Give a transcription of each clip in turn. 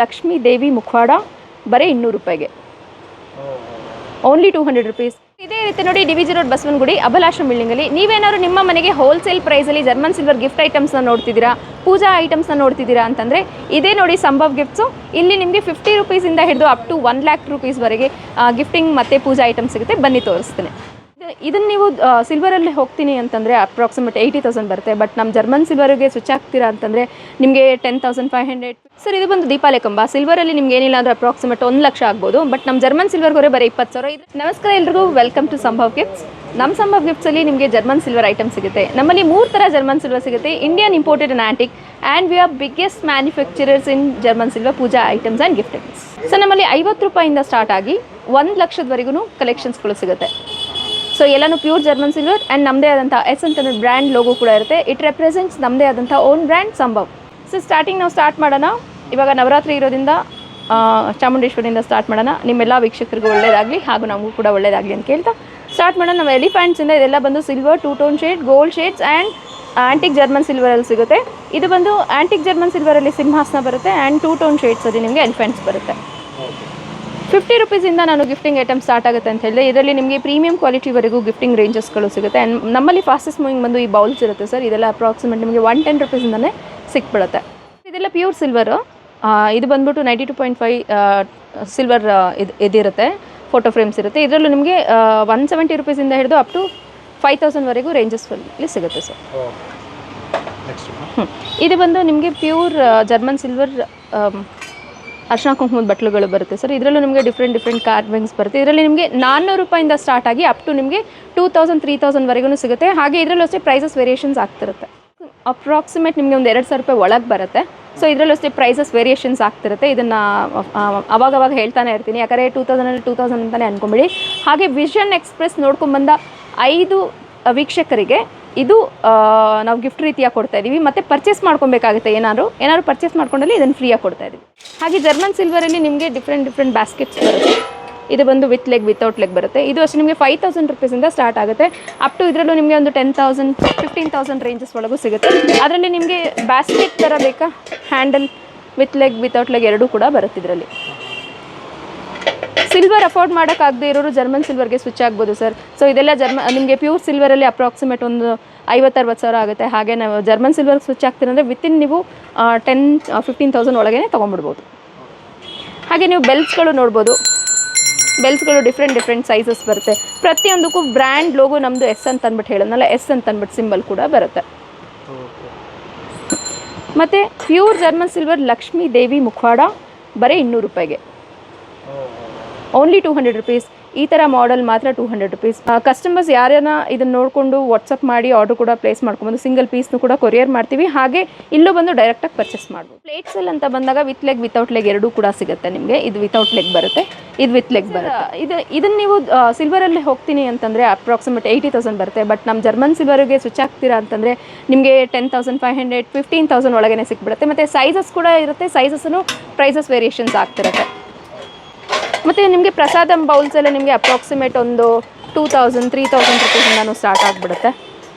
ಲಕ್ಷ್ಮೀ ದೇವಿ ಮುಖವಾಡ ಬರೀ 200 ರೂಪಾಯಿಗೆ, ಓನ್ಲಿ 200 ರುಪೀಸ್. ಇದೇ ರೀತಿ ನೋಡಿ ಡಿವಿಜಿ ರೋಡ್ ಬಸವನಗುಡಿ ಅಬಲಾಶ್ರಮ ಬಿಲ್ಡಿಂಗಲ್ಲಿ ನೀವೇನಾದ್ರು ನಿಮ್ಮ ಮನೆಗೆ ಹೋಲ್ಸೇಲ್ ಪ್ರೈಸಲ್ಲಿ ಜರ್ಮನ್ ಸಿಲ್ವರ್ ಗಿಫ್ಟ್ ಐಟಮ್ಸ್ನ ನೋಡ್ತಿದ್ದೀರಾ, ಪೂಜಾ ಐಟಮ್ಸ್ನ ನೋಡ್ತಿದ್ದೀರಾ ಅಂತಂದರೆ ಇದೇ ನೋಡಿ ಸಂಭವ್ ಗಿಫ್ಟ್ಸು. ಇಲ್ಲಿ ನಿಮಗೆ 50 ರುಪೀಸಿಂದ ಹಿಡಿದು ಅಪ್ ಟು 1 ಲ್ಯಾಕ್ ರುಪೀಸ್ವರೆಗೆ ಗಿಫ್ಟಿಂಗ್ ಮತ್ತು ಪೂಜಾ ಐಟಮ್ಸ್ ಸಿಗುತ್ತೆ. ಬನ್ನಿ ತೋರಿಸ್ತೇನೆ. ಇದನ್ನು ನೀವು ಸಿಲ್ವರಲ್ಲಿ ಹೋಗ್ತೀನಿ ಅಂತಂದರೆ ಅಪ್ರಾಕ್ಸಿಮೇಟ್ 80,000 ಬರುತ್ತೆ. ಬಟ್ ನಮ್ಮ ಜರ್ಮನ್ ಸಿಲ್ವರ್ಗೆ ಸ್ವಿಚ್ ಆಗ್ತೀರಾ ಅಂತಂದರೆ ನಿಮಗೆ 10,500. ಸರ್ ಇದು ಬಂದು ದೀಪಾಲೆ ಕಂಬ. ಸಿಲ್ವರಲ್ಲಿ ನಿಮ್ಗೆ ಏನಿಲ್ಲ ಅಂದರೆ ಅಪ್ರಾಕ್ಸಿಮೇಟ್ 1 ಲಕ್ಷ ಆಗ್ಬೋದು. ಬಟ್ ನಮ್ಮ ಜರ್ಮನ್ ಸಿಲ್ವರ್ಗೆ ಬರೀ 20,000. ನಮಸ್ಕಾರ ಎಲ್ರಿಗೂ, ವೆಲ್ಕಮ್ ಟು ಸಂಭವ್ ಗಿಫ್ಟ್ಸ್. ನಮ್ಮ ಸಂಭವ್ ಗಿಫ್ಟ್ಸಲ್ಲಿ ನಿಮಗೆ ಜರ್ಮನ್ ಸಿಲ್ವರ್ ಐಟಮ್ ಸಿಗುತ್ತೆ. ನಮ್ಮಲ್ಲಿ 3 ಥರ ಜರ್ಮನ್ ಸಿಲ್ವರ್ ಸಿಗುತ್ತೆ: Indian imported and antique, and we are biggest manufacturers in German silver puja items and gift items. So ನಮ್ಮಲ್ಲಿ 50 ರೂಪಾಯಿಂದ ಸ್ಟಾರ್ಟ್ ಆಗಿ 1 ಲಕ್ಷದವರೆಗೂ ಕಲೆಕ್ಷನ್ಸ್ಗಳು ಸಿಗುತ್ತೆ. ಸೊ ಎಲ್ಲನೂ ಪ್ಯೂರ್ ಜರ್ಮನ್ ಸಿಲ್ವರ್ ಆ್ಯಂಡ್ ನಮ್ಮದೇ ಆದಂಥ ಎಸ್ ಅಂತ ಬ್ರ್ಯಾಂಡ್ ಲೋಗೋ ಕೂಡ ಇರುತ್ತೆ. ಇಟ್ ರೆಪ್ರೆಸೆಂಟ್ಸ್ ನಮ್ಮದೇ ಆದಂಥ ಓನ್ ಬ್ರ್ಯಾಂಡ್ ಸಂಭವ್. ಸೊ ನಾವು ಸ್ಟಾರ್ಟ್ ಮಾಡೋಣ. ಇವಾಗ ನವರಾತ್ರಿ ಇರೋದ್ರಿಂದ ಚಾಮುಂಡೇಶ್ವರಿಯಿಂದ ಸ್ಟಾರ್ಟ್ ಮಾಡೋಣ. ನಿಮ್ಮೆಲ್ಲ ವೀಕ್ಷಕರಿಗೂ ಒಳ್ಳೆಯದಾಗಲಿ ಹಾಗೂ ನಮಗೂ ಕೂಡ ಒಳ್ಳೆಯದಾಗಲಿ ಅಂತ ಕೇಳ್ತಾ ಸ್ಟಾರ್ಟ್ ಮಾಡೋಣ. ನಾವು ಎಲಿಫೆಂಟ್ಸಿಂದ ಇದೆಲ್ಲ ಬಂದು silver 2 tone shade, gold shades and antique German ಸಿಲ್ವರಲ್ಲಿ ಸಿಗುತ್ತೆ. ಇದು ಬಂದು ಆ್ಯಂಟಿಕ್ ಜರ್ಮನ್ ಸಿಲ್ವರಲ್ಲಿ ಸಿಂಹಾಸನ ಬರುತ್ತೆ ಆ್ಯಂಡ್ 2 ಟೋನ್ ಶೇಡ್ಸಲ್ಲಿ ನಿಮಗೆ ಎಲಿಫೆಂಟ್ಸ್ ಬರುತ್ತೆ. 50 ರುಪೀಸಿಂದ ನಾನು ಗಿಫ್ಟಿಂಗ್ ಐಟಮ್ ಸ್ಟಾರ್ಟ್ ಆಗುತ್ತೆ ಅಂತ ಹೇಳಿದೆ. ಇದರಲ್ಲಿ ನಿಮಗೆ ಪ್ರೀಮಿಯಂ ಕ್ವಾಲಿಟಿವರೆಗೂ ಗಿಫ್ಟಿಂಗ್ ರೇಂಜಸ್ಗಳು ಸಿಗುತ್ತೆ. ಆ್ಯಂಡ್ ನಮ್ಮಲ್ಲಿ ಫಾಸ್ಟೆಸ್ಟ್ ಮೂವಿಂಗ್ ಬಂದು ಈ ಬೌಲ್ಸ್ ಇರುತ್ತೆ ಸರ್. ಇದೆಲ್ಲ ಅಪ್ರಾಕ್ಸಿಮೇಟ್ ನಿಮಗೆ 110 ರುಪೀಸಿಂದನೇ ಸಿಕ್ಬಿಡುತ್ತೆ. ಇದೆಲ್ಲ ಪ್ಯೂರ್ ಸಿಲ್ವರು. ಇದು ಬಂದ್ಬಿಟ್ಟು 92.5 ಸಿಲ್ವರ್ ಇದಿರುತ್ತೆ. ಫೋಟೋ ಫ್ರೇಮ್ಸ್ ಇರುತ್ತೆ. ಇದರಲ್ಲೂ ನಿಮಗೆ 170 ರುಪೀಸಿಂದ ಹಿಡಿದು ಅಪ್ ಟು 5,000ವರೆಗೂ ರೇಂಜಸ್ನಲ್ಲಿ ಸಿಗುತ್ತೆ ಸರ್. ಇದು ಬಂದು ನಿಮಗೆ ಪ್ಯೂರ್ ಜರ್ಮನ್ ಸಿಲ್ವರ್ ಅರ್ಶಿನ ಕುಂಕುಮದ ಬಟ್ಲುಗಳು ಬರುತ್ತೆ ಸರ್. ಇದರಲ್ಲೂ ನಿಮಗೆ ಡಿಫ್ರೆಂಟ್ ಕಾರ್ವಿಂಗ್ಸ್ ಬರುತ್ತೆ. ಇದರಲ್ಲಿ ನಿಮಗೆ 400 ರೂಪಾಯಿಂದ ಸ್ಟಾರ್ಟ್ ಆಗಿ ಅಪ್ ಟು ನಿಮಗೆ 2,000 3,000ವರೆಗೂ ಸಿಗುತ್ತೆ. ಹಾಗೆ ಇದರಲ್ಲೂ ಅಷ್ಟೇ ಪ್ರೈಸಸ್ ವೇರಿಯೇಷನ್ಸ್ ಆಗ್ತಿರುತ್ತೆ. ಅಪ್ರಾಕ್ಸಿಮೇಟ್ ನಿಮಗೆ ಒಂದು 2,000 ರೂಪಾಯಿ ಒಳಗೆ ಬರುತ್ತೆ. ಸೊ ಇದರಲ್ಲೂ ಅಷ್ಟೇ ಪ್ರೈಸಸ್ ವೇರಿಯೇಷನ್ಸ್ ಆಗ್ತಿರುತ್ತೆ. ಇದನ್ನು ಅವಾಗವಾಗ ಹೇಳ್ತಾನೆ ಇರ್ತೀನಿ, ಯಾಕಂದರೆ 2,000 ಅಂತಲೇ ಅಂದ್ಕೊಂಬಿಡಿ. ಹಾಗೆ ವಿಷನ್ ಎಕ್ಸ್ಪ್ರೆಸ್ ನೋಡ್ಕೊಂಬಂದ 5 ವೀಕ್ಷಕರಿಗೆ ಇದು ನಾವು ಗಿಫ್ಟ್ ರೀತಿಯಾಗಿ ಕೊಡ್ತಾ ಇದ್ದೀವಿ. ಮತ್ತು ಪರ್ಚೇಸ್ ಮಾಡ್ಕೊಬೇಕಾಗುತ್ತೆ. ಏನಾದ್ರು ಪರ್ಚೇಸ್ ಮಾಡ್ಕೊಂಡಲ್ಲಿ ಇದನ್ನು ಫ್ರೀಯಾಗಿ ಕೊಡ್ತಾ ಇದ್ದೀವಿ. ಹಾಗೆ ಜರ್ಮನ್ ಸಿಲ್ವರಲ್ಲಿ ನಿಮಗೆ ಡಿಫ್ರೆಂಟ್ ಬ್ಯಾಸ್ಕೆಟ್ಸ್ ಬರುತ್ತೆ. ಇದು ಬಂದು ವಿತ್ ಲೆಗ್ ವಿತೌಟ್ ಲೆಗ್ ಬರುತ್ತೆ. ಇದು ಅಷ್ಟೇ ನಿಮಗೆ 5,000 ರುಪೀಸಿಂದ ಸ್ಟಾರ್ಟ್ ಆಗುತ್ತೆ. ಅಪ್ ಟು ಇದರಲ್ಲೂ ನಿಮಗೆ ಒಂದು 10,000 15,000 ರೇಂಜಸ್ ಒಳಗೂ ಸಿಗುತ್ತೆ. ಅದರಲ್ಲಿ ನಿಮಗೆ ಬ್ಯಾಸ್ಕೆಟ್ ಥರ ಬೇಕಾ, handle with leg without leg ಎರಡೂ ಕೂಡ ಬರುತ್ತೆ. ಇದರಲ್ಲಿ ಸಿಲ್ವರ್ ಅಫೋರ್ಡ್ ಮಾಡೋಕ್ಕಾಗದೇ ಇರೋರು ಜರ್ಮನ್ ಸಿಲ್ವರ್ಗೆ ಸ್ವಿಚ್ ಆಗ್ಬೋದು ಸರ್. ಸೊ ಇದೆಲ್ಲ ನಿಮಗೆ ಪ್ಯೂರ್ ಸಿಲ್ವರಲ್ಲಿ ಅಪ್ರಾಕ್ಸಿಮೇಟ್ ಒಂದು 50,000 60,000 ಆಗುತ್ತೆ. ಹಾಗೆ ನಾವು ಜರ್ಮನ್ ಸಿಲ್ವರ್ಗೆ ಸ್ವಿಚ್ ಆಗ್ತೀರಂದರೆ ವಿತಿನ್ ನೀವು 10,000 15,000 ಒಳಗೇ ತೊಗೊಂಡ್ಬಿಡ್ಬೋದು. ಹಾಗೆ ನೀವು ಬೆಲ್ಟ್ಸ್ಗಳು ನೋಡ್ಬೋದು. ಬೆಲ್ಟ್ಸ್ಗಳು ಡಿಫ್ರೆಂಟ್ ಸೈಜಸ್ ಬರುತ್ತೆ. ಪ್ರತಿಯೊಂದಕ್ಕೂ ಬ್ರ್ಯಾಂಡ್ ಲೋಗೋ ನಮ್ಮದು ಎಸ್ ಅಂತ ಅಂದ್ಬಿಟ್ಟು ಹೇಳೋದಲ್ಲ, ಎಸ್ ಅಂತ ಅಂದ್ಬಿಟ್ಟು ಸಿಂಬಲ್ ಕೂಡ ಬರುತ್ತೆ. ಮತ್ತು pure German silver Lakshmi Devi ಮುಖವಾಡ ಬರೀ 200 ರೂಪಾಯಿಗೆ, ಓನ್ಲಿ 200 ರುಪೀಸ್. ಈ ಥರ ಮಾಡೆಲ್ ಮಾತ್ರ 200 ರುಪೀಸ್. ಕಸ್ಟಮರ್ಸ್ ಯಾರ್ಯಾರ ಇದನ್ನು ನೋಡಿಕೊಂಡು ವಾಟ್ಸಪ್ ಮಾಡಿ ಆರ್ಡರ್ ಕೂಡ ಪ್ಲೇಸ್ ಮಾಡ್ಕೊಬೋದು. ಸಿಂಗಲ್ ಪೀಸ್ನು ಕೂಡ ಕೊರಿಯರ್ ಮಾಡ್ತೀವಿ. ಹಾಗೆ ಇಲ್ಲೂ ಬಂದು ಡೈರೆಕ್ಟಾಗಿ ಪರ್ಚೇಸ್ ಮಾಡ್ಬೋದು. ಪ್ಲೇಟ್ಸಲ್ಲಿ ಅಂತ ಬಂದಾಗ ವಿತ್ ಲೆಗ್ ವಿತೌಟ್ ಲೆಗ್ ಎರಡೂ ಕೂಡ ಸಿಗುತ್ತೆ ನಿಮಗೆ. ಇದು ವಿತೌಟ್ ಲೆಗ್ ಬರುತ್ತೆ, ಇದು ವಿತ್ ಲೆಗ್ ಬರುತ್ತೆ. ಇದನ್ನು ನೀವು ಸಿಲ್ವರಲ್ಲಿ ಹೋಗ್ತೀನಿ ಅಂತಂದರೆ ಅಪ್ರಾಕ್ಸಿಮೇಟ್ 80,000 ಬರುತ್ತೆ. ಬಟ್ ನಮ್ಮ ಜರ್ಮನ್ ಸಿಲ್ವರ್ಗೆ ಸ್ವಿಚ್ ಆಗ್ತೀರಾ ಅಂತಂದರೆ ನಿಮಗೆ 10,500 15,000 ಒಳಗೇ ಸಿಕ್ಬಿಡುತ್ತೆ. ಮತ್ತು ಸೈಜಸ್ ಕೂಡ ಇರುತ್ತೆ. ಸೈಜಸ್ಸನ್ನು ಪ್ರೈಸಸ್ ವೇರಿಯೇಷನ್ಸ್ ಆಗ್ತಿರುತ್ತೆ. ಮತ್ತು ನಿಮಗೆ ಪ್ರಸಾದಂ ಬೌಲ್ಸ್ ಎಲ್ಲ ನಿಮಗೆ ಅಪ್ರಾಕ್ಸಿಮೇಟ್ ಒಂದು 2,000 3,000 ರುಪೀಸಿಂದನೂ ಸ್ಟಾರ್ಟ್ ಆಗಿಬಿಡುತ್ತೆ.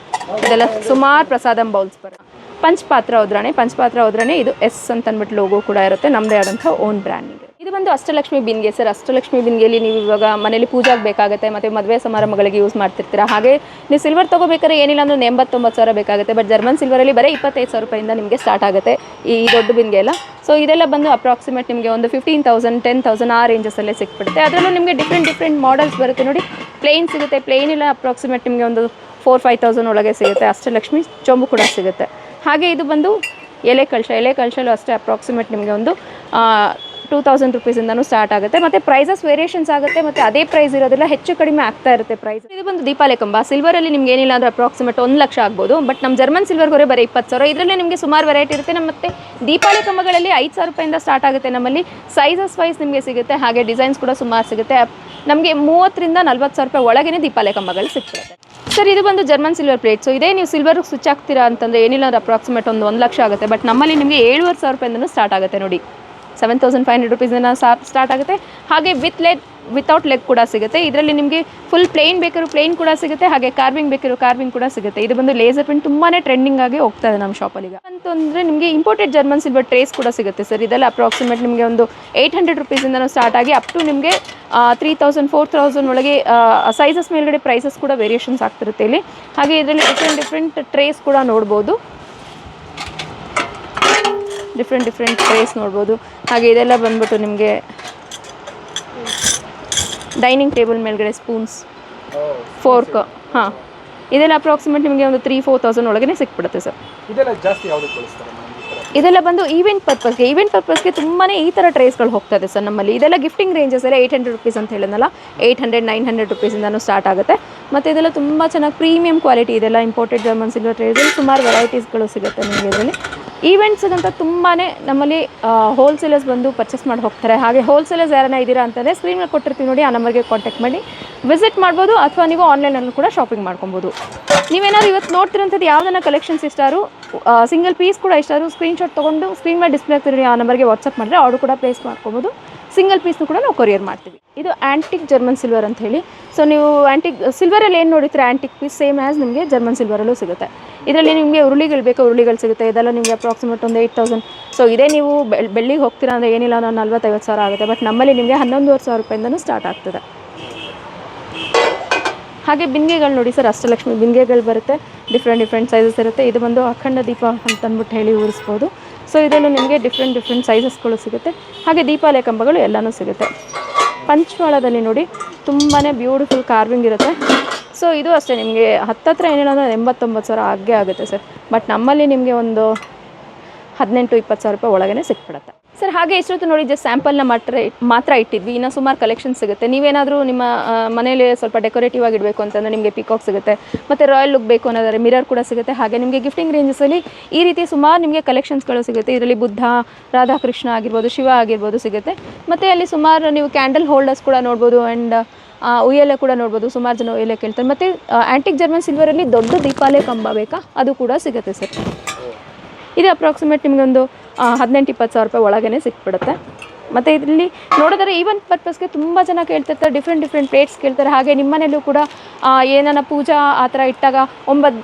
ಇದೆಲ್ಲ ಸುಮಾರು ಪ್ರಸಾದಂ ಬೌಲ್ಸ್ ಬರುತ್ತೆ. ಪಂಚಪಾತ್ರ ಒದ್ರಣೆ ಇದು ಎಸ್ ಅಂತ ಅಂದ್ಬಿಟ್ಟು ಲೋಗೋ ಕೂಡ ಇರುತ್ತೆ. ನಮ್ಮದೇ ಆದಂಥ ಓನ್ ಬ್ರ್ಯಾಂಡಿಂಗ್. ಇದು ಬಂದು ಅಷ್ಟಲಕ್ಷ್ಮಿ ಬಿನ್ಗೆ ಸರ್. ಅಷ್ಟಲಕ್ಷ್ಮಿ ಬಿನ್ಗೆಯಲ್ಲಿ ನೀವು ಇವಾಗ ಮನೇಲಿ ಪೂಜೆಗೆ ಬೇಕಾಗುತ್ತೆ, ಮತ್ತು ಮದುವೆ ಸಮಾರಂಭಗಳಿಗೆ ಯೂಸ್ ಮಾಡ್ತಿರ್ತೀರ. ಹಾಗೆ ನೀವು ಸಿಲ್ವರ್ ತೊಗೋಬೇಕಾದ್ರೆ ಏನಿಲ್ಲ ಅಂದ್ರೆ 89,000 ಬೇಕಾಗುತ್ತೆ. ಬಟ್ ಜರ್ಮನ್ ಸಿಲ್ವರಲ್ಲಿ ಬರೀ 25,000 ರೂಪಾಯಿಂದ ನಿಮಗೆ ಸ್ಟಾರ್ಟ್ ಆಗುತ್ತೆ ಈ ದೊಡ್ಡ ಬಿನ್ಗೆ ಎಲ್ಲ. ಸೊ ಇದೆಲ್ಲ ಬಂದು ಅಪ್ರಾಕ್ಸಿಮೇಟ್ ನಿಮಗೆ ಒಂದು 15,000 10,000 ಆ ರೇಂಜಸಲ್ಲೇ ಸಿಕ್ಬಿಡುತ್ತೆ. ಅದರಲ್ಲೂ ನಿಮಗೆ ಡಿಫ್ರೆಂಟ್ ಮಾಡೆಲ್ಸ್ ಬರುತ್ತೆ ನೋಡಿ. ಪ್ಲೇನ್ ಸಿಗುತ್ತೆ. ಪ್ಲೇನ್ ಇಲ್ಲ ಅಪ್ರಾಕ್ಸಿಮೇಟ್ ನಿಮಗೆ ಒಂದು 4,000 5,000 ಒಳಗೆ ಸಿಗುತ್ತೆ. ಅಷ್ಟಲಕ್ಷ್ಮಿ ಚೊಂಬು ಕೂಡ ಸಿಗುತ್ತೆ. ಹಾಗೆ ಇದು ಬಂದು ಎಲೆ ಕಳಶಲ್ಲೂ ಅಷ್ಟೇ ಅಪ್ರಾಕ್ಸಿಮೇಟ್ ನಿಮಗೆ ಒಂದು 2,000 ರುಪೀಸಿಂದನೂ ಸ್ಟಾರ್ಟ್ ಆಗುತ್ತೆ. ಮತ್ತು ಪ್ರೈಸಸ್ ವೇರಿಯೇಷನ್ಸ್ ಆಗುತ್ತೆ. ಮತ್ತು ಅದೇ ಪ್ರೈಸ್ ಇರೋದಿಲ್ಲ, ಹೆಚ್ಚು ಕಡಿಮೆ ಆಗ್ತಾ ಇರುತ್ತೆ ಪ್ರೈಸ್. ಇದು ಬಂದು ದೀಪಾಲೆ ಕಂಬ. ಸಿಲ್ವರಲ್ಲಿ ನಿಮ್ಗೆ ಏನಿಲ್ಲ ಅಂದರೆ ಅಪ್ರಾಕ್ಸಿಮೇಟ್ 1 ಲಕ್ಷ ಆಗ್ಬೋದು. ಬಟ್ ನಮ್ಮ ಜರ್ಮನ್ ಸಿಲ್ವರ್ಗೆ ಬರೀ 20,000. ಇದರಲ್ಲಿ ನಿಮಗೆ ಸುಮಾರು ವೆರೈಟಿ ಇರುತ್ತೆ. ಮತ್ತು ದೀಪಾಲೆ ಕಂಬಗಳಲ್ಲಿ 5,000 ರೂಪಾಯಿಂದ ಸ್ಟಾರ್ಟ್ ಆಗುತ್ತೆ. ನಮ್ಮಲ್ಲಿ ಸೈಜಸ್ ವೈಸ್ ನಿಮಗೆ ಸಿಗುತ್ತೆ. ಹಾಗೆ ಡಿಸೈನ್ಸ್ ಕೂಡ ಸುಮಾರು ಸಿಗುತ್ತೆ. ನಮಗೆ 30,000 ರಿಂದ 40,000 ರೂಪಾಯಿ ಒಳಗೇ ದೀಪಾಲೆ ಕಂಬಗಳು ಸಿಗ್ತಿರುತ್ತೆ ಸರ್. ಇದು ಬಂದು ಜರ್ಮನ್ ಸಿಲ್ವರ್ ಪ್ಲೇಟ್. ಸೊ ಇದೇ ನೀವು ಸಿಲ್ವರ್ಗೆ ಸ್ವಿಚ್ ಆಗ್ತೀರಾ ಅಂತಂದರೆ ಏನಿಲ್ಲ ಅಂದರೆ ಅಪ್ರಾಕ್ಸಿಮೇಟ್ ಒಂದು 1 ಲಕ್ಷ ಆಗುತ್ತೆ. ಬಟ್ ನಮ್ಮಲ್ಲಿ ನಿಮಗೆ 7,500 ರೂಪಾಯಿಂದನೂ ಸ್ಟಾರ್ಟ್ ಆಗುತ್ತೆ ನೋಡಿ. 7,500 ರುಪೀಸಿಂದ ಸ್ಟಾರ್ಟ್ ಆಗುತ್ತೆ. ಹಾಗೆ ವಿತೌಟ್ ಲೆಗ್ ಕೂಡ ಸಿಗುತ್ತೆ. ಇದರಲ್ಲಿ ನಿಮಗೆ ಫುಲ್ ಪ್ಲೇನ್ ಬೇಕಾದ್ರೂ ಪ್ಲೇನ್ ಕೂಡ ಸಿಗುತ್ತೆ, ಹಾಗೆ ಕಾರ್ವಿಂಗ್ ಬೇಕಾದ್ರೂ ಕಾರ್ವಿಂಗ್ ಕೂಡ ಸಿಗುತ್ತೆ. ಇದು ಬಂದು ಲೇಸರ್ ಪ್ರಿಂಟ್ ತುಂಬಾ ಟ್ರೆಂಡಿಂಗ್ ಆಗಿ ಹೋಗ್ತಾ ಇದೆ ನಮ್ಮ ಶಾಪಲ್ಲಿ. ಈಗ ಅಂತಂದರೆ ನಿಮಗೆ ಇಂಪೋರ್ಟೆಡ್ ಜರ್ಮನ್ ಸಿಲ್ವರ್ ಟ್ರೇಸ್ ಕೂಡ ಸಿಗುತ್ತೆ ಸರ್. ಇದೆಲ್ಲ ಅಪ್ರಾಕ್ಸಿಮೇಟ್ ನಿಮಗೆ ಒಂದು 800 ರುಪೀಸಿಂದ ಸ್ಟಾರ್ಟ್ ಆಗಿ ಅಪ್ ಟು ನಿಮಗೆ 3,000 4,000 ಒಳಗೆ ಸೈಜಸ್ ಮೇಲ್ಗಡೆ ಪ್ರೈಸಸ್ ಕೂಡ ವೇರಿಯೇಷನ್ಸ್ ಆಗ್ತಿರುತ್ತೆ ಇಲ್ಲಿ. ಹಾಗೆ ಇದರಲ್ಲಿ ಡಿಫ್ರೆಂಟ್ ಟ್ರೇಸ್ ಕೂಡ ನೋಡ್ಬೋದು, ಡಿಫ್ರೆಂಟ್ ಟ್ರೇಸ್ ನೋಡ್ಬೋದು. ಹಾಗೆ ಇದೆಲ್ಲ ಬಂದ್ಬಿಟ್ಟು ನಿಮಗೆ ಡೈನಿಂಗ್ ಟೇಬಲ್ ಮೇಲ್ಗಡೆ ಸ್ಪೂನ್ಸ್, ಫೋರ್ಕ್, ಹಾಂ, ಇದೆಲ್ಲ ಅಪ್ರಾಕ್ಸಿಮೇಟ್ ನಿಮಗೆ ಒಂದು 3,000-4,000 ಒಳಗೆ ಸಿಕ್ಬಿಡುತ್ತೆ ಸರ್. ಇದೆಲ್ಲ ಬಂದು ಈವೆಂಟ್ ಪರ್ಪಸ್ಗೆ ತುಂಬಾ ಈ ಥರ ಟ್ರೇಸ್ಗಳು ಹೋಗ್ತಾ ಇದೆ ಸರ್ ನಮ್ಮಲ್ಲಿ. ಇದೆಲ್ಲ ಗಿಫ್ಟಿಂಗ್ ರೇಂಜಸ್ ಎಲ್ಲ 800 ರುಪೀಸ್ ಅಂತ ಹೇಳಿದ್ನಲ್ಲ, 800-900 ರುಪೀಸಿಂದನೂ ಸ್ಟಾರ್ಟ್ ಆಗುತ್ತೆ. ಮತ್ತು ಇದೆಲ್ಲ ತುಂಬ ಚೆನ್ನಾಗಿ ಪ್ರೀಮಿಯಂ ಕ್ವಾಲಿಟಿ, ಇದೆಲ್ಲ ಇಂಪೋರ್ಟೆಡ್ ಜರ್ಮನ್ ಸಿಲ್ವರ್ ಟ್ರೇಸಲ್ಲಿ ಸುಮಾರು ವೆರೈಟೀಸ್ಗಳು ಸಿಗುತ್ತೆ ನಿಮಗೆ ಇದರಲ್ಲಿ. ಈವೆಂಟ್ಸ್ಗಂತ ತುಂಬಾ ನಮ್ಮಲ್ಲಿ ಹೋಲ್ಸೇಲರ್ಸ್ ಬಂದು ಪರ್ಚೇಸ್ ಮಾಡಿ ಹೋಗ್ತಾರೆ. ಹಾಗೆ ಹೋಲ್ಸೇಲರ್ಸ್ ಯಾರನ್ನ ಇದ್ದೀರಾ ಅಂತಂದರೆ ಸ್ಕ್ರೀನ್ ಮೇಲೆ ಕೊಟ್ಟಿರ್ತೀವಿ ನೋಡಿ, ಆ ನಂಬರ್ಗೆ ಕಾಂಟ್ಯಾಕ್ಟ್ ಮಾಡಿ ವಿಸಿಟ್ ಮಾಡ್ಬೋದು, ಅಥವಾ ನೀವು ಆನ್ಲೈನಲ್ಲೂ ಕೂಡ ಶಾಪಿಂಗ್ ಮಾಡ್ಕೊಬೋದು. ನೀವೇನಾದ್ರು ಇವತ್ತು ನೋಡ್ತಿರೋಂಥದ್ದು ಯಾವುದನ್ನ ಕಲೆಕ್ಷನ್ಸ್ ಇಷ್ಟಾರು, ಸಿಂಗಲ್ ಪೀಸ್ ಕೂಡ ಇಷ್ಟಾರು ಸ್ಕ್ರೀನ್ಶಾಟ್ ತೊಗೊಂಡು ಸ್ಕ್ರೀನ್ ಮೇಲೆ ಡಿಸ್ಪ್ಲೇ ಆಗ್ತಿರೋ ಆ ನಂಬರ್ಗೆ ವಾಟ್ಸಪ್ ಮಾಡಿದ್ರೆ ಆರ್ಡರ್ ಕೂಡ ಪ್ಲೇಸ್ ಮಾಡ್ಕೊಬೋದು. ಸಿಂಗಲ್ ಪೀಸ್ನು ಕೂಡ ನಾವು ಕೊರಿಯರ್ ಮಾಡ್ತೀವಿ. ಇದು ಆ್ಯಂಟಿಕ್ ಜರ್ಮನ್ ಸಿಲ್ವರ್ ಅಂತ ಹೇಳಿ. ಸೊ ನೀವು ಆ್ಯಂಟಿಕ್ ಸಿಲ್ವರಲ್ಲಿ ಏನು ನೋಡಿದ್ರೆ ಆ್ಯಂಟಿಕ್ ಪೀಸ್ ಸೇಮ್ ಆ್ಯಸ್ ನಿಮಗೆ ಜರ್ಮನ್ ಸಿಲ್ವರಲ್ಲೂ ಸಿಗುತ್ತೆ. ಇದರಲ್ಲಿ ನಿಮಗೆ ಉರುಳಿಗಳು ಬೇಕು, ಉರುಳಿಗಳು ಸಿಗುತ್ತೆ. ಇದೆಲ್ಲ ನಿಮಗೆ ಅಪ್ರಾಕ್ಸಿಮೇಟ್ ಒಂದು 8,000. ಸೊ ಇದೇ ನೀವು ಬೆಳ್ಳಿಗೆ ಹೋಗ್ತೀರಾ ಅಂದರೆ ಏನಿಲ್ಲ ನಾವು 40-50 ಸಾವಿರ ಆಗುತ್ತೆ. ಬಟ್ ನಮ್ಮಲ್ಲಿ ನಿಮಗೆ 11,500 ರೂಪಾಯಿಂದನೂ ಸ್ಟಾರ್ಟ್ ಆಗ್ತದೆ. ಹಾಗೆ ಬಿಂದಿಗೆಗಳು ನೋಡಿ ಸರ್, ಅಷ್ಟಲಕ್ಷ್ಮಿ ಬಿಂದಿಗೆಗಳು ಬರುತ್ತೆ, ಡಿಫ್ರೆಂಟ್ ಸೈಜಸ್ ಇರುತ್ತೆ. ಇದು ಬಂದು ಅಖಂಡ ದೀಪ ಅಂತ ಅಂದ್ಬಿಟ್ಟು ಹೇಳಿ ಉರಿಸ್ಬೋದು. ಸೊ ಇದರಲ್ಲೂ ನಿಮಗೆ ಡಿಫ್ರೆಂಟ್ ಸೈಜಸ್ಗಳು ಸಿಗುತ್ತೆ. ಹಾಗೆ ದೀಪಾವಳಿ ಕಂಬಗಳು ಎಲ್ಲನೂ ಸಿಗುತ್ತೆ. ಪಂಚವಾಳದಲ್ಲಿ ನೋಡಿ ತುಂಬಾ ಬ್ಯೂಟಿಫುಲ್ ಕಾರ್ವಿಂಗ್ ಇರುತ್ತೆ. ಸೊ ಇದು ಅಷ್ಟೇ ನಿಮಗೆ ಹತ್ತತ್ರ ಏನಿಲ್ಲ ಅಂದರೆ 89 ಸಾವಿರ ಆಗೇ ಆಗುತ್ತೆ ಸರ್. ಬಟ್ ನಮ್ಮಲ್ಲಿ ನಿಮಗೆ ಒಂದು 18-20 ಸಾವಿರ ರೂಪಾಯಿ ಒಳಗೇ ಸಿಕ್ಬಿಡುತ್ತೆ ಸರ್. ಹಾಗೆ ಇಷ್ಟೊತ್ತು ನೋಡಿ ಜಸ್ಟ್ ಸ್ಯಾಂಪಲ್ನ ಮಾತ್ರ ಇಟ್ಟಿದ್ವಿ. ಇನ್ನು ಸುಮಾರು ಕಲೆಕ್ಷನ್ ಸಿಗುತ್ತೆ. ನೀವೇನಾದರೂ ನಿಮ್ಮ ಮನೇಲಿ ಸ್ವಲ್ಪ ಡೆಕೋರೇಟಿವ್ ಆಗಿ ಇಡಬೇಕು ಅಂತಂದರೆ ನಿಮಗೆ ಪಿಕಾಕ್ ಸಿಗುತ್ತೆ. ಮತ್ತು ರಾಯಲ್ ಲುಕ್ ಬೇಕು ಅನ್ನೋದಾದ್ರೆ ಮಿರರ್ ಕೂಡ ಸಿಗುತ್ತೆ. ಹಾಗೆ ನಿಮಗೆ ಗಿಫ್ಟಿಂಗ್ ರೇಂಜಸಲ್ಲಿ ಈ ರೀತಿ ಸುಮಾರು ನಿಮಗೆ ಕಲೆಕ್ಷನ್ಸ್ಗಳು ಸಿಗುತ್ತೆ. ಇದರಲ್ಲಿ ಬುದ್ಧ, ರಾಧಾಕೃಷ್ಣ ಆಗಿರ್ಬೋದು, ಶಿವ ಆಗಿರ್ಬೋದು ಸಿಗುತ್ತೆ. ಮತ್ತು ಅಲ್ಲಿ ಸುಮಾರು ನೀವು ಕ್ಯಾಂಡಲ್ ಹೋಲ್ಡರ್ಸ್ ಕೂಡ ನೋಡ್ಬೋದು. ಆ್ಯಂಡ್ ಉಯ್ಯಲೆ ಕೂಡ ನೋಡ್ಬೋದು. ಸುಮಾರು ಜನ ಉಯ್ಯಲೆ ಕೇಳ್ತಾರೆ. ಮತ್ತು ಆ್ಯಂಟಿಕ್ ಜರ್ಮನ್ ಸಿಲ್ವರಲ್ಲಿ ದೊಡ್ಡ ದೀಪಾಲೆ ಕಂಬ ಬೇಕಾ, ಅದು ಕೂಡ ಸಿಗುತ್ತೆ ಸರ್. ಇದು ಅಪ್ರಾಕ್ಸಿಮೇಟ್ ನಿಮಗೊಂದು 18-20 ಸಾವಿರ ರೂಪಾಯಿ ಒಳಗೇ ಸಿಕ್ಬಿಡುತ್ತೆ. ಮತ್ತು ಇದರಲ್ಲಿ ನೋಡಿದರೆ ಈವೆಂಟ್ ಪರ್ಪಸ್ಗೆ ತುಂಬ ಜನ ಕೇಳ್ತಿರ್ತಾರೆ, ಡಿಫ್ರೆಂಟ್ ಪ್ಲೇಟ್ಸ್ ಕೇಳ್ತಾರೆ. ಹಾಗೆ ನಿಮ್ಮ ಮನೇಲೂ ಕೂಡ ಏನಾನ ಪೂಜಾ ಆ ಥರ ಇಟ್ಟಾಗ 9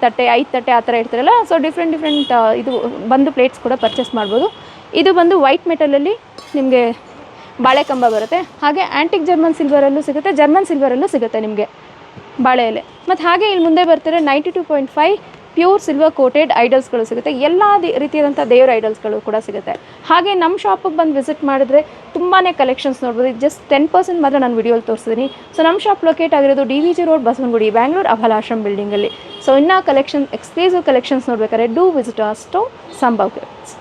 ತಟ್ಟೆ 5 ತಟ್ಟೆ ಆ ಥರ ಇರ್ತಾರಲ್ಲ, ಸೊ ಡಿಫ್ರೆಂಟ್ ಇದು ಬಂದು ಪ್ಲೇಟ್ಸ್ ಕೂಡ ಪರ್ಚೇಸ್ ಮಾಡ್ಬೋದು. ಇದು ಬಂದು ವೈಟ್ ಮೆಟಲಲ್ಲಿ ನಿಮಗೆ ಬಾಳೆಕಂಬ ಬರುತ್ತೆ. ಹಾಗೆ ಆ್ಯಂಟಿಕ್ ಜರ್ಮನ್ ಸಿಲ್ವರಲ್ಲೂ ಸಿಗುತ್ತೆ, ಜರ್ಮನ್ ಸಿಲ್ವರಲ್ಲೂ ಸಿಗುತ್ತೆ ನಿಮಗೆ ಬಾಳೆ ಎಲೆ. ಮತ್ತು ಹಾಗೆ ಇಲ್ಲಿ ಮುಂದೆ ಬರ್ತಾರೆ 92.5 ಪ್ಯೂರ್ ಸಿಲ್ವರ್ ಕೋಟೆಡ್ ಐಡಲ್ಸ್ಗಳು ಸಿಗುತ್ತೆ. ಎಲ್ಲ ರೀತಿಯಾದಂಥ ದೇವ್ರ ಐಡಲ್ಸ್ಗಳು ಕೂಡ ಸಿಗುತ್ತೆ. ಹಾಗೆ ನಮ್ಮ ಶಾಪಿಗೆ ಬಂದು ವಿಸಿಟ್ ಮಾಡಿದ್ರೆ ತುಂಬಾ ಕಲೆಕ್ಷನ್ಸ್ ನೋಡ್ಬೋದು. ಜಸ್ಟ್ 10% ಮಾತ್ರ ನಾನು ವಿಡಿಯೋಲಿ ತೋರಿಸಿದ್ದೀನಿ. ಸೊ ನಮ್ಮ ಶಾಪ್ ಲೊಕೇಟ್ ಆಗಿರೋದು DVG ರೋಡ್, ಬಸವನಗುಡಿ, ಬ್ಯಾಂಗ್ಳೂರ್, ಅಭಲಾಶ್ರಮ್ ಬಿಲ್ಡಿಂಗಲ್ಲಿ. ಸೊ ಇನ್ನೂ ಎಕ್ಸ್ಕ್ಲೂಸಿವ್ ಕಲೆಕ್ಷನ್ಸ್ ನೋಡ್ಬೇಕಾದ್ರೆ do visit our store Sambhav gifts.